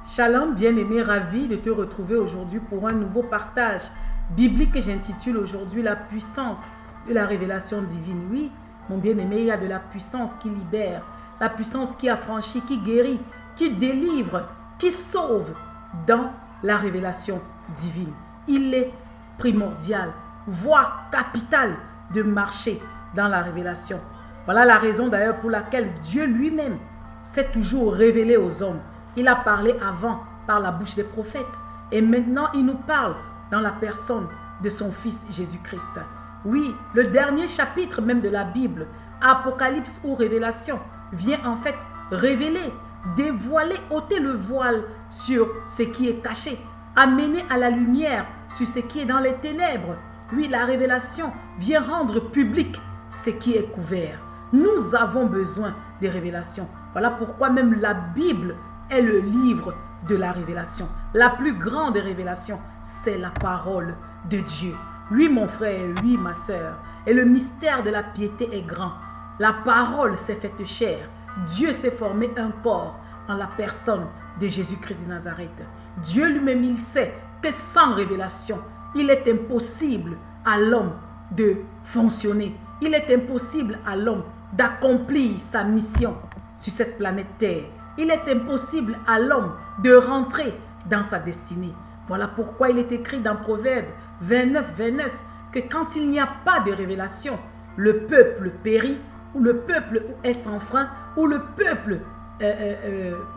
Shalom, bien-aimé, ravi de te retrouver aujourd'hui pour un nouveau partage biblique que j'intitule aujourd'hui la puissance de la révélation divine. Oui, mon bien-aimé, il y a de la puissance qui libère, la puissance qui affranchit, qui guérit, qui délivre, qui sauve dans la révélation divine. Il est primordial, voire capital de marcher dans la révélation. Voilà la raison d'ailleurs pour laquelle Dieu lui-même s'est toujours révélé aux hommes. Il a parlé avant par la bouche des prophètes et maintenant il nous parle dans la personne de son Fils Jésus-Christ. Oui, le dernier chapitre même de la Bible, Apocalypse ou Révélation, vient en fait révéler, dévoiler, ôter le voile sur ce qui est caché, amener à la lumière sur ce qui est dans les ténèbres. Oui, la révélation vient rendre public ce qui est couvert. Nous avons besoin des révélations. Voilà pourquoi même la Bible est le livre de la révélation. La plus grande révélation, c'est la parole de Dieu. Oui, mon frère, oui, ma sœur. Et le mystère de la piété est grand. La parole s'est faite chair. Dieu s'est formé un corps en la personne de Jésus-Christ de Nazareth. Dieu lui-même, il sait que sans révélation, il est impossible à l'homme de fonctionner. Il est impossible à l'homme d'accomplir sa mission sur cette planète Terre. Il est impossible à l'homme de rentrer dans sa destinée. Voilà pourquoi il est écrit dans Proverbe 29, 29 que quand il n'y a pas de révélation, le peuple périt, ou le peuple est sans frein, ou le peuple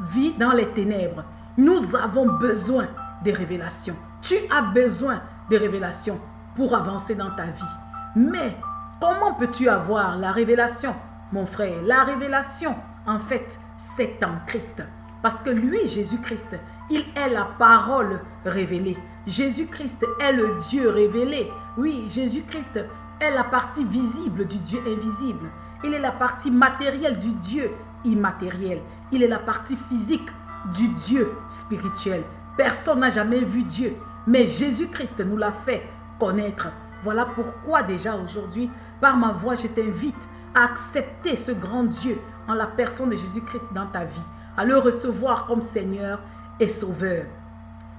vit dans les ténèbres. Nous avons besoin des révélations. Tu as besoin des révélations pour avancer dans ta vie. Mais comment peux-tu avoir la révélation, mon frère? La révélation, en fait, c'est en Christ. Parce que lui, Jésus-Christ, il est la parole révélée. Jésus-Christ est le Dieu révélé. Oui, Jésus-Christ est la partie visible du Dieu invisible. Il est la partie matérielle du Dieu immatériel. Il est la partie physique du Dieu spirituel. Personne n'a jamais vu Dieu, mais Jésus-Christ nous l'a fait connaître. Voilà pourquoi déjà aujourd'hui, par ma voix, je t'invite à accepter ce grand Dieu en la personne de Jésus-Christ dans ta vie, à le recevoir comme Seigneur et Sauveur,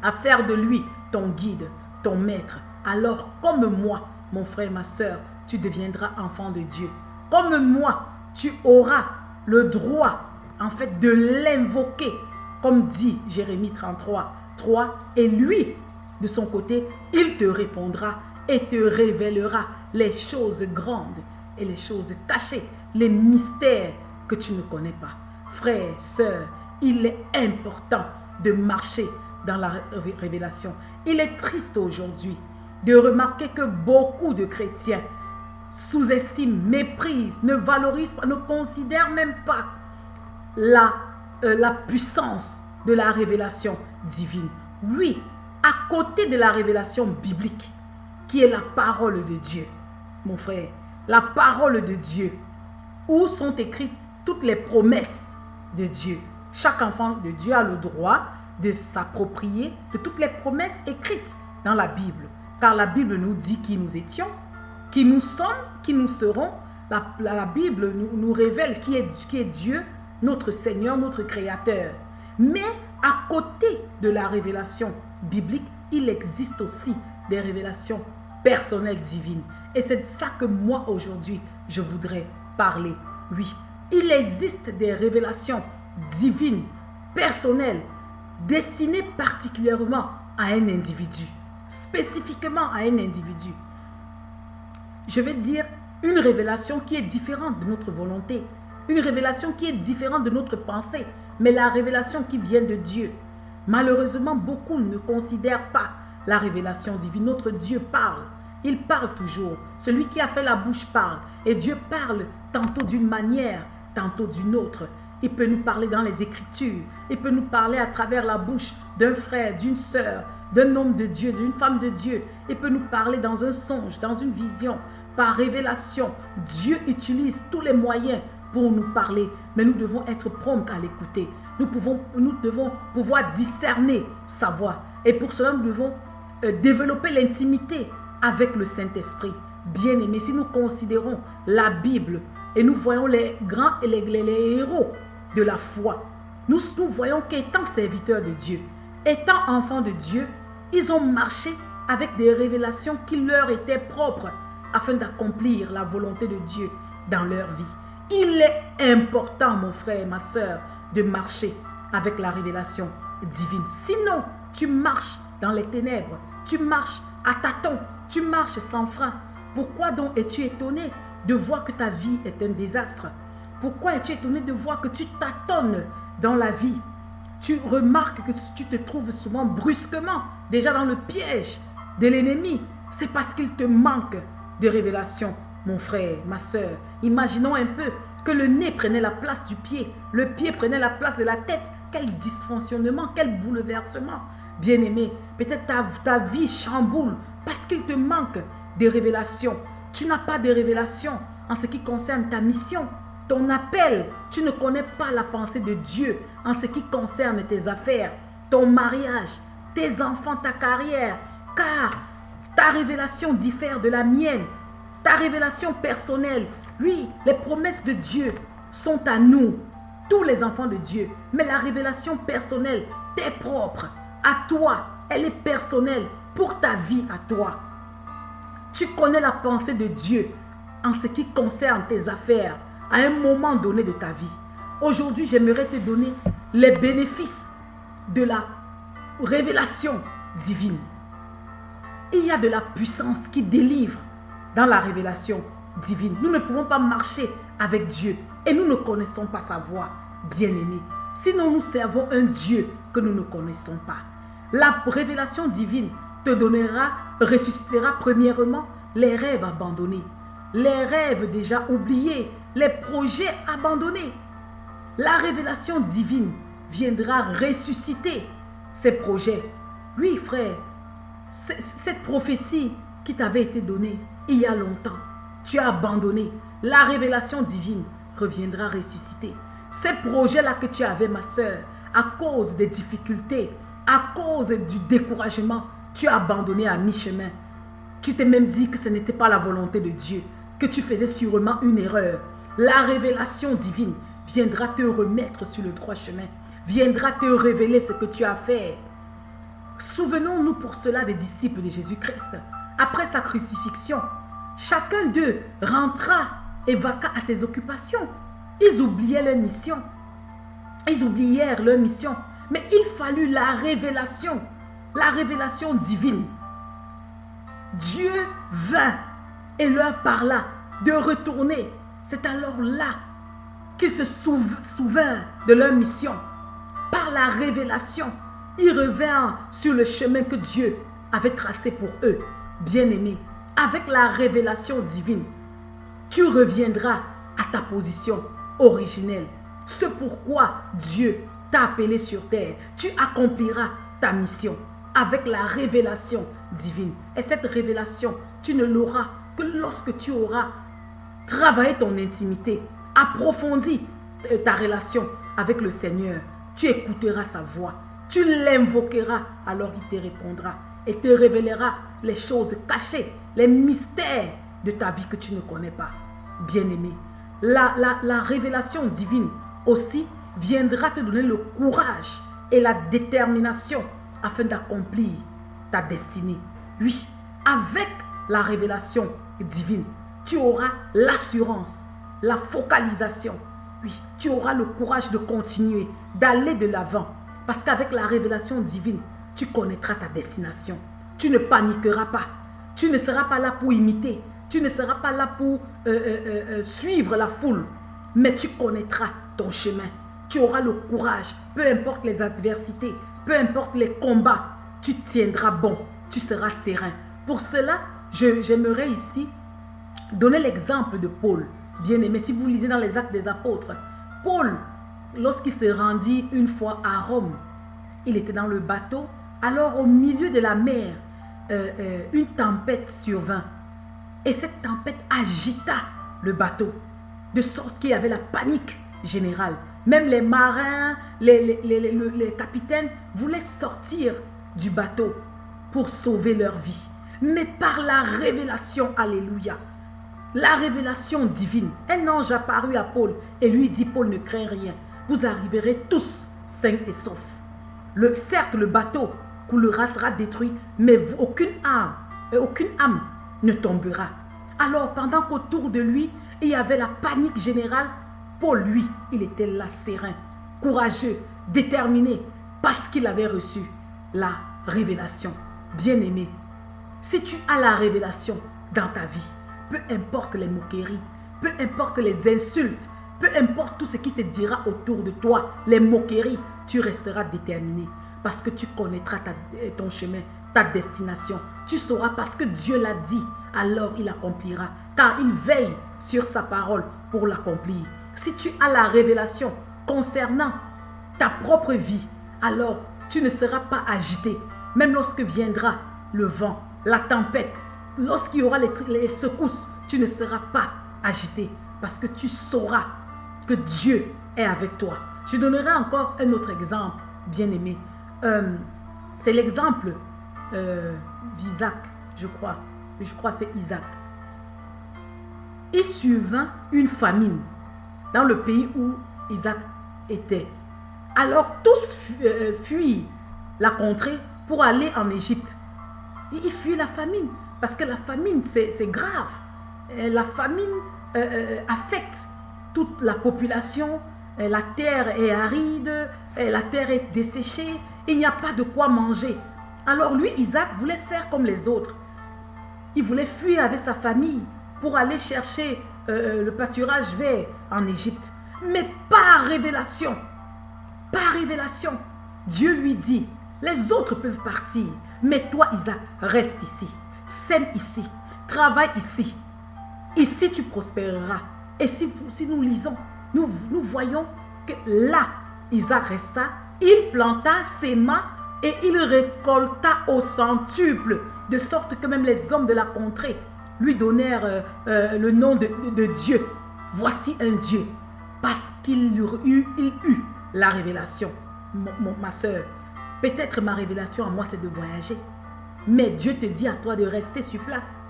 à faire de lui ton guide, ton maître. Alors, comme moi, mon frère, ma soeur, tu deviendras enfant de Dieu. Comme moi, tu auras le droit, en fait, de l'invoquer, comme dit Jérémie 33, 3. Et lui, de son côté, il te répondra et te révélera les choses grandes et les choses cachées, les mystères que tu ne connais pas. Frère, sœur, il est important de marcher dans la révélation. Il est triste aujourd'hui de remarquer que beaucoup de chrétiens sous-estiment, méprisent, ne valorisent pas, ne considèrent même pas la puissance de la révélation divine. Oui, à côté de la révélation biblique, qui est la parole de Dieu, mon frère, la parole de Dieu, où sont écrites toutes les promesses de Dieu. Chaque enfant de Dieu a le droit de s'approprier de toutes les promesses écrites dans la Bible. Car la Bible nous dit qui nous étions, qui nous sommes, qui nous serons. La Bible nous révèle qui est Dieu, notre Seigneur, notre Créateur. Mais à côté de la révélation biblique, il existe aussi des révélations personnelles divines. Et c'est de ça que moi aujourd'hui, je voudrais parler. Oui, il existe des révélations divines, personnelles, destinées particulièrement à un individu, spécifiquement à un individu. Je vais dire une révélation qui est différente de notre volonté, une révélation qui est différente de notre pensée, mais la révélation qui vient de Dieu. Malheureusement, beaucoup ne considèrent pas la révélation divine. Notre Dieu parle. Il parle toujours. Celui qui a fait la bouche parle. Et Dieu parle tantôt d'une manière, tantôt d'une autre. Il peut nous parler dans les Écritures. Il peut nous parler à travers la bouche d'un frère, d'une sœur, d'un homme de Dieu, d'une femme de Dieu. Il peut nous parler dans un songe, dans une vision, par révélation. Dieu utilise tous les moyens pour nous parler, mais nous devons être prompts à l'écouter. Nous devons pouvoir discerner sa voix. Et pour cela, nous devons développer l'intimité avec le Saint-Esprit. Bien-aimés, si nous considérons la Bible et nous voyons les grands et les héros de la foi, nous voyons qu'étant serviteurs de Dieu, étant enfants de Dieu, ils ont marché avec des révélations qui leur étaient propres afin d'accomplir la volonté de Dieu dans leur vie. Il est important, mon frère et ma soeur, de marcher avec la révélation divine. Sinon, tu marches dans les ténèbres, tu marches à tâtons, tu marches sans frein. Pourquoi donc es-tu étonné de voir que ta vie est un désastre? Pourquoi es-tu étonné de voir que tu tâtonnes dans la vie? Tu remarques que tu te trouves souvent brusquement déjà dans le piège de l'ennemi. C'est parce qu'il te manque de révélation, mon frère, ma soeur. Imaginons un peu que le nez prenait la place du pied, le pied prenait la place de la tête. Quel dysfonctionnement, quel bouleversement. Bien-aimé, peut-être ta vie chamboule parce qu'il te manque de révélation. Tu n'as pas de révélation en ce qui concerne ta mission, ton appel. Tu ne connais pas la pensée de Dieu en ce qui concerne tes affaires, ton mariage, tes enfants, ta carrière. Car ta révélation diffère de la mienne. Ta révélation personnelle, oui, les promesses de Dieu sont à nous, tous les enfants de Dieu. Mais la révélation personnelle t'est propre, à toi. Elle est personnelle pour ta vie à toi. Tu connais la pensée de Dieu en ce qui concerne tes affaires à un moment donné de ta vie. Aujourd'hui, j'aimerais te donner les bénéfices de la révélation divine. Il y a de la puissance qui délivre dans la révélation divine. Nous ne pouvons pas marcher avec Dieu et nous ne connaissons pas sa voix, bien-aimés. Sinon, nous servons un Dieu que nous ne connaissons pas. La révélation divine te donnera, ressuscitera premièrement les rêves abandonnés, les rêves déjà oubliés, les projets abandonnés. La révélation divine viendra ressusciter ces projets. Oui, frère, cette prophétie qui t'avait été donnée il y a longtemps, tu as abandonné. La révélation divine reviendra ressusciter. Ces projets-là que tu avais, ma soeur, à cause des difficultés, à cause du découragement, tu as abandonné à mi-chemin. Tu t'es même dit que ce n'était pas la volonté de Dieu, que tu faisais sûrement une erreur. La révélation divine viendra te remettre sur le droit chemin, viendra te révéler ce que tu as fait. Souvenons-nous pour cela des disciples de Jésus-Christ. Après sa crucifixion, chacun d'eux rentra et vaqua à ses occupations. Ils oubliaient leur mission. Ils oublièrent leur mission. Mais il fallut la révélation divine. Dieu vint et leur parla de retourner. C'est alors là qu'ils se souvinrent de leur mission. Par la révélation, ils revinrent sur le chemin que Dieu avait tracé pour eux. Bien-aimés, avec la révélation divine, tu reviendras à ta position originelle. C'est pourquoi Dieu t'a appelé sur terre. Tu accompliras ta mission avec la révélation divine. Et cette révélation, tu ne l'auras que lorsque tu auras travaillé ton intimité, approfondi ta relation avec le Seigneur. Tu écouteras sa voix. Tu l'invoqueras, alors il te répondra et te révélera les choses cachées, les mystères de ta vie que tu ne connais pas. Bien-aimé, la révélation divine aussi viendra te donner le courage et la détermination afin d'accomplir ta destinée. Oui, avec la révélation divine, tu auras l'assurance, la focalisation. Oui, tu auras le courage de continuer, d'aller de l'avant. Parce qu'avec la révélation divine, tu connaîtras ta destination. Tu ne paniqueras pas. Tu ne seras pas là pour imiter. Tu ne seras pas là pour suivre la foule. Mais tu connaîtras ton chemin. Tu auras le courage. Peu importe les adversités, peu importe les combats, tu tiendras bon. Tu seras serein. Pour cela, j'aimerais ici donner l'exemple de Paul. Bien aimé, si vous lisez dans les Actes des Apôtres, Paul, lorsqu'il se rendit une fois à Rome, il était dans le bateau. Alors au milieu de la mer, une tempête survint. Et cette tempête agita le bateau, de sorte qu'il y avait la panique générale. Même les marins, les capitaines voulaient sortir du bateau pour sauver leur vie. Mais par la révélation, alléluia, la révélation divine, un ange apparut à Paul et lui dit: Paul, ne crains rien, vous arriverez tous sain et sauf. Certes, le bateau coulera, sera détruit, mais aucune âme ne tombera. Alors, pendant qu'autour de lui, il y avait la panique générale, pour lui, il était là serein, courageux, déterminé, parce qu'il avait reçu la révélation. Bien-aimé, si tu as la révélation dans ta vie, peu importe les moqueries, peu importe les insultes, peu importe tout ce qui se dira autour de toi, les moqueries, tu resteras déterminé parce que tu connaîtras ton chemin, ta destination. Tu sauras parce que Dieu l'a dit, alors il accomplira, car il veille sur sa parole pour l'accomplir. Si tu as la révélation concernant ta propre vie, alors tu ne seras pas agité, même lorsque viendra le vent, la tempête, lorsqu'il y aura les secousses, tu ne seras pas agité parce que tu sauras que Dieu est avec toi. Je donnerai encore un autre exemple, bien-aimé. C'est l'exemple d'Isaac, je crois. Je crois que c'est Isaac. Il survint une famine dans le pays où Isaac était. Alors tous fuient la contrée pour aller en Égypte. Il fuit la famine parce que la famine c'est grave. La famine affecte toute la population. La terre est aride, la terre est desséchée, il n'y a pas de quoi manger. Alors lui, Isaac, voulait faire comme les autres. Il voulait fuir avec sa famille pour aller chercher le pâturage vert en Égypte. Mais par révélation, Dieu lui dit, les autres peuvent partir, mais toi, Isaac, reste ici, sème ici, travaille ici. Ici, tu prospéreras. Et si nous lisons, nous voyons que là, Isaac resta, il planta, sema et il récolta au centuple, de sorte que même les hommes de la contrée lui donnèrent le nom de Dieu. Voici un Dieu, parce qu'il eut la révélation. Ma soeur, peut-être ma révélation à moi c'est de voyager, mais Dieu te dit à toi de rester sur place.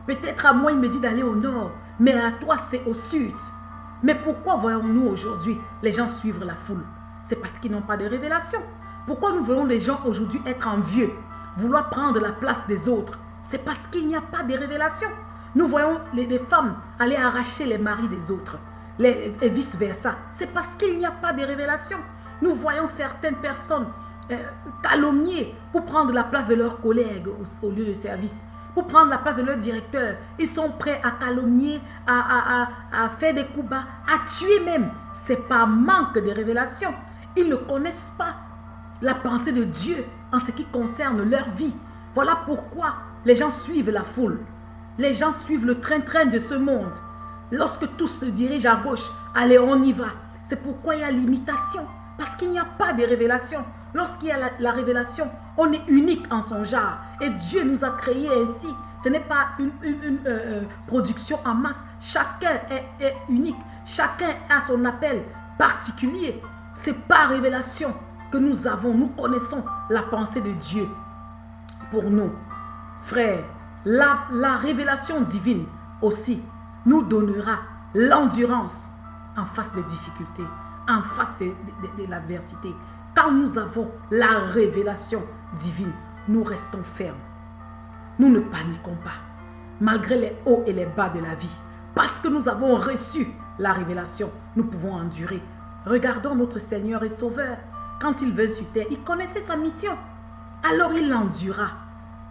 Peut-être à moi il me dit d'aller au nord, mais à toi c'est au sud. Mais pourquoi voyons-nous aujourd'hui les gens suivre la foule? C'est parce qu'ils n'ont pas de révélation. Pourquoi nous voyons les gens aujourd'hui être envieux, vouloir prendre la place des autres? C'est parce qu'il n'y a pas de révélation. Nous voyons les femmes aller arracher les maris des autres, et vice-versa. C'est parce qu'il n'y a pas de révélation. Nous voyons certaines personnes calomnier pour prendre la place de leurs collègues au lieu de service, pour prendre la place de leur directeur. Ils sont prêts à calomnier, à faire des coups bas, à tuer même. C'est par manque de révélation. Ils ne connaissent pas la pensée de Dieu en ce qui concerne leur vie. Voilà pourquoi les gens suivent la foule. Les gens suivent le train-train de ce monde. Lorsque tous se dirigent à gauche, allez, on y va. C'est pourquoi il y a l'imitation. Parce qu'il n'y a pas de révélation. Lorsqu'il y a la révélation, on est unique en son genre. Et Dieu nous a créés ainsi. Ce n'est pas une production en masse. Chacun est unique. Chacun a son appel particulier. C'est par révélation que nous connaissons la pensée de Dieu pour nous. Frères, la révélation divine aussi nous donnera l'endurance en face des difficultés, en face de l'adversité. Quand nous avons la révélation divine, nous restons fermes. Nous ne paniquons pas, malgré les hauts et les bas de la vie. Parce que nous avons reçu la révélation, nous pouvons endurer. Regardons notre Seigneur et Sauveur. Quand il vint sur terre, il connaissait sa mission. Alors il endura.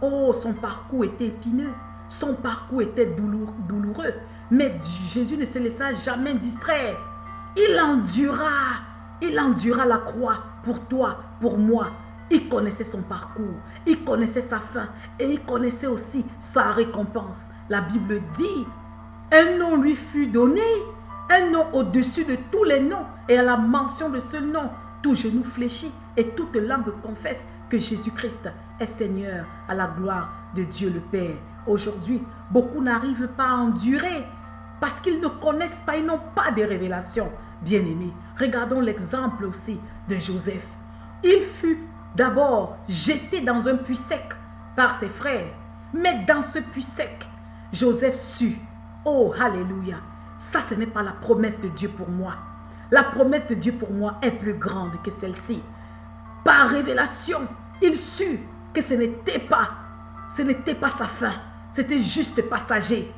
Oh, son parcours était épineux. Son parcours était douloureux. Mais Jésus ne se laissa jamais distraire. Il endura la croix pour toi, pour moi. Il connaissait son parcours, il connaissait sa fin et il connaissait aussi sa récompense. La Bible dit, un nom lui fut donné, un nom au-dessus de tous les noms. Et à la mention de ce nom, tout genou fléchit et toute langue confesse que Jésus-Christ est Seigneur, à la gloire de Dieu le Père. Aujourd'hui, beaucoup n'arrivent pas à endurer parce qu'ils ne connaissent pas, ils n'ont pas de révélation. Bien-aimés, regardons l'exemple aussi de Joseph. Il fut d'abord jeté dans un puits sec par ses frères. Mais dans ce puits sec, Joseph sut, oh, alléluia, ça ce n'est pas la promesse de Dieu pour moi. La promesse de Dieu pour moi est plus grande que celle-ci. Par révélation, il sut que ce n'était pas sa fin. C'était juste passager,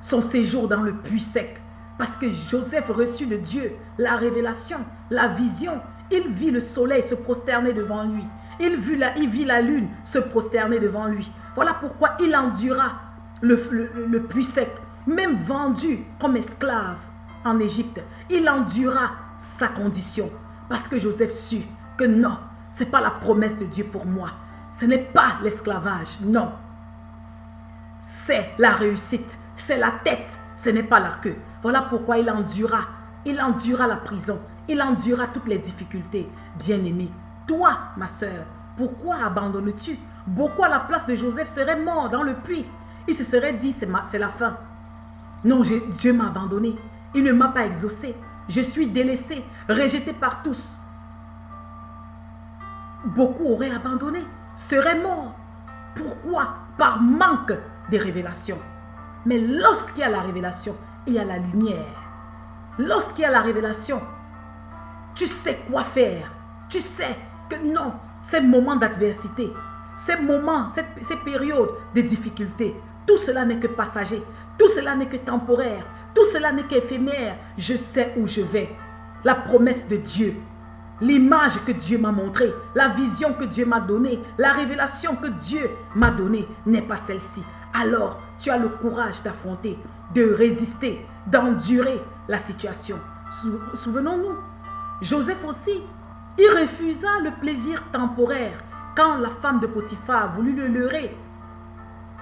son séjour dans le puits sec. Parce que Joseph reçut de Dieu la révélation, la vision. Il vit le soleil se prosterner devant lui. Il vit la lune se prosterner devant lui. Voilà pourquoi il endura le puits sec. Même vendu comme esclave en Égypte, il endura sa condition. Parce que Joseph sut que non, ce n'est pas la promesse de Dieu pour moi. Ce n'est pas l'esclavage, non. C'est la réussite, c'est la tête, ce n'est pas la queue. Voilà pourquoi il endura la prison, il endura toutes les difficultés. Bien-aimé, toi, ma soeur, pourquoi abandonnes-tu? Beaucoup à la place de Joseph seraient morts dans le puits. Il se serait dit, c'est la fin. Non, Dieu m'a abandonné, il ne m'a pas exaucé. Je suis délaissé, rejeté par tous. Beaucoup auraient abandonné, seraient morts. Pourquoi? Par manque de révélation. Mais lorsqu'il y a la révélation, il y a la lumière. Lorsqu'il y a la révélation, tu sais quoi faire. Tu sais que non, ces moments d'adversité, ces moments, ces périodes de difficulté, tout cela n'est que passager, tout cela n'est que temporaire, tout cela n'est qu'éphémère. Je sais où je vais. La promesse de Dieu, l'image que Dieu m'a montrée, la vision que Dieu m'a donnée, la révélation que Dieu m'a donnée n'est pas celle-ci. Alors, tu as le courage d'affronter, de résister, d'endurer la situation. Souvenons-nous, Joseph aussi, il refusa le plaisir temporaire quand la femme de Potiphar a voulu le leurrer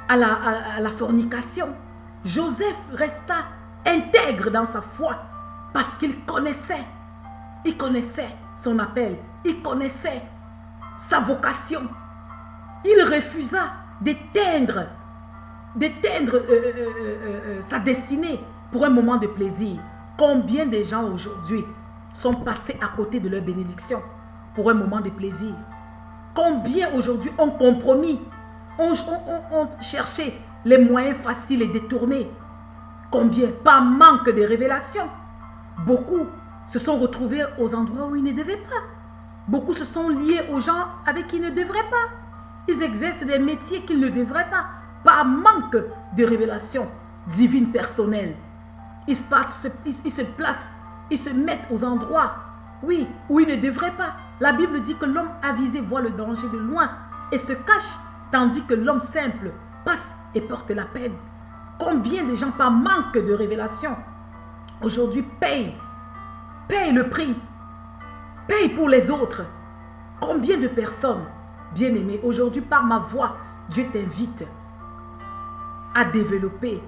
à la fornication. Joseph resta intègre dans sa foi parce qu'il connaissait son appel, il connaissait sa vocation. Il refusa d'éteindre sa destinée pour un moment de plaisir. Combien de gens aujourd'hui sont passés à côté de leur bénédiction pour un moment de plaisir? Combien aujourd'hui ont compromis, ont cherché les moyens faciles et détournés? Combien? Par manque de révélation. Beaucoup se sont retrouvés aux endroits où ils ne devaient pas. Beaucoup se sont liés aux gens avec qui ils ne devraient pas. Ils exercent des métiers qu'ils ne devraient pas. Par manque de révélation divine personnelle. Ils se placent, ils se mettent aux endroits, oui, où ils ne devraient pas. La Bible dit que l'homme avisé voit le danger de loin et se cache, tandis que l'homme simple passe et porte la peine. Combien de gens, par manque de révélation, aujourd'hui payent le prix, payent pour les autres. Combien de personnes, bien-aimées, aujourd'hui par ma voix, Dieu t'invite à développer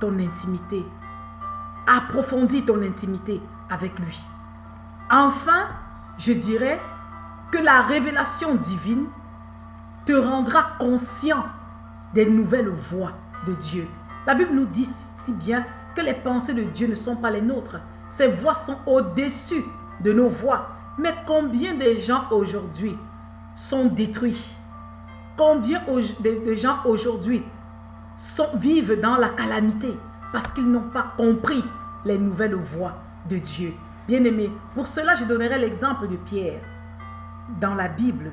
ton intimité, à approfondir ton intimité avec lui. Enfin, je dirais que la révélation divine te rendra conscient des nouvelles voies de Dieu. La Bible nous dit si bien que les pensées de Dieu ne sont pas les nôtres. Ses voies sont au-dessus de nos voies. Mais combien de gens aujourd'hui sont détruits? Combien de gens aujourd'hui vivent dans la calamité parce qu'ils n'ont pas compris les nouvelles voies de Dieu? Bien-aimés, pour cela, je donnerai l'exemple de Pierre dans la Bible.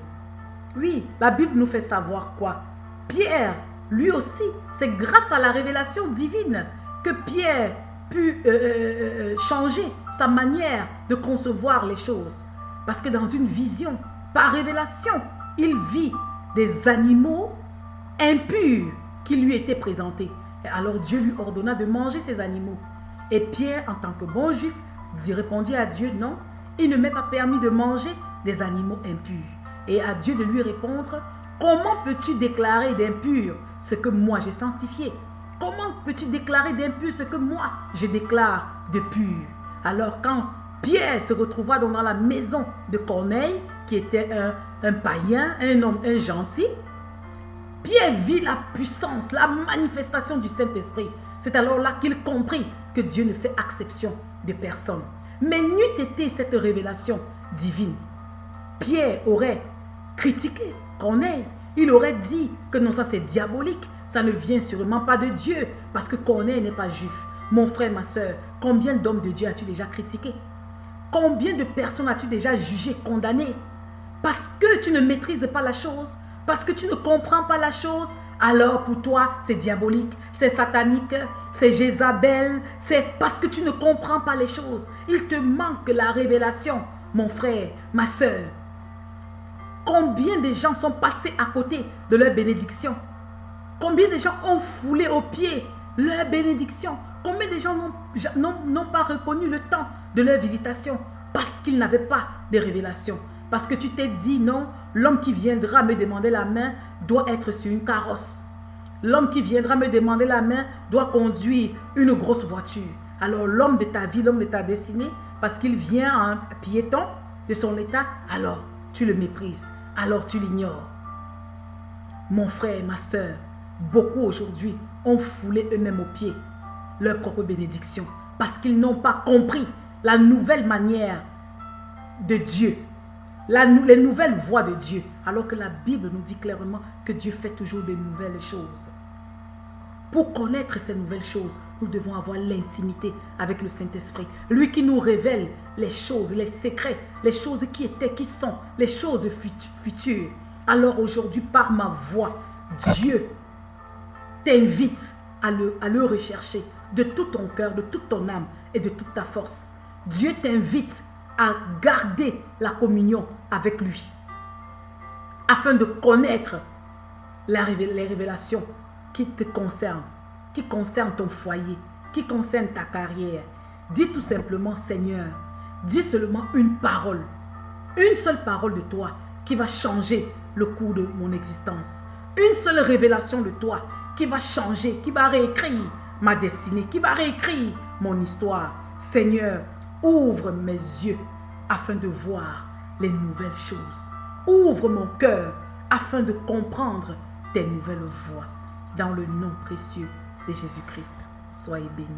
Oui, la Bible nous fait savoir quoi? Pierre, lui aussi, c'est grâce à la révélation divine que Pierre pu changer sa manière de concevoir les choses. Parce que dans une vision, par révélation, il vit des animaux impurs qui lui étaient présentés. Et alors Dieu lui ordonna de manger ces animaux. Et Pierre, en tant que bon juif, répondit à Dieu, non, il ne m'est pas permis de manger des animaux impurs. Et à Dieu de lui répondre, comment peux-tu déclarer d'impur ce que moi j'ai sanctifié? Comment peux-tu déclarer d'impur ce que moi je déclare de pur? Alors quand Pierre se retrouva dans la maison de Corneille, qui était un païen, un homme, un gentil, Pierre vit la puissance, la manifestation du Saint-Esprit. C'est alors là qu'il comprit que Dieu ne fait exception de personne. Mais n'eût été cette révélation divine, Pierre aurait critiqué Corneille. Il aurait dit que non, ça c'est diabolique, ça ne vient sûrement pas de Dieu, parce que Corneille n'est pas juif. Mon frère, ma soeur, combien d'hommes de Dieu as-tu déjà critiqué? Combien de personnes as-tu déjà jugé, condamné? Parce que tu ne maîtrises pas la chose, parce que tu ne comprends pas la chose, alors pour toi, c'est diabolique, c'est satanique, c'est Jézabel, c'est parce que tu ne comprends pas les choses. Il te manque la révélation, mon frère, ma soeur. Combien de gens sont passés à côté de leur bénédiction? Combien de gens ont foulé aux pieds leur bénédiction? Combien de gens n'ont pas reconnu le temps de leur visitation parce qu'ils n'avaient pas de révélation? Parce que tu t'es dit non, l'homme qui viendra me demander la main doit être sur une carrosse. L'homme qui viendra me demander la main doit conduire une grosse voiture. Alors l'homme de ta vie, l'homme de ta destinée, parce qu'il vient en piéton de son état, alors tu le méprises, alors tu l'ignores. Mon frère, ma soeur, beaucoup aujourd'hui ont foulé eux-mêmes aux pieds leur propre bénédiction parce qu'ils n'ont pas compris la nouvelle manière de Dieu, les nouvelles voies de Dieu, alors que la Bible nous dit clairement que Dieu fait toujours de nouvelles choses. Pour connaître ces nouvelles choses, nous devons avoir l'intimité avec le Saint-Esprit. Lui qui nous révèle les choses, les secrets, les choses qui étaient, qui sont, les choses futures. Alors aujourd'hui, par ma voix, Dieu t'invite à le rechercher de tout ton cœur, de toute ton âme et de toute ta force. Dieu t'invite à garder la communion avec lui afin de connaître les révélations qui te concernent, qui concernent ton foyer, qui concernent ta carrière. Dis tout simplement, Seigneur, dis seulement une seule parole de toi qui va changer le cours de mon existence. Une seule révélation de toi qui va changer, qui va réécrire ma destinée, qui va réécrire mon histoire. Seigneur, ouvre mes yeux afin de voir les nouvelles choses. Ouvre mon cœur afin de comprendre tes nouvelles voies. Dans le nom précieux de Jésus-Christ, soyez bénis.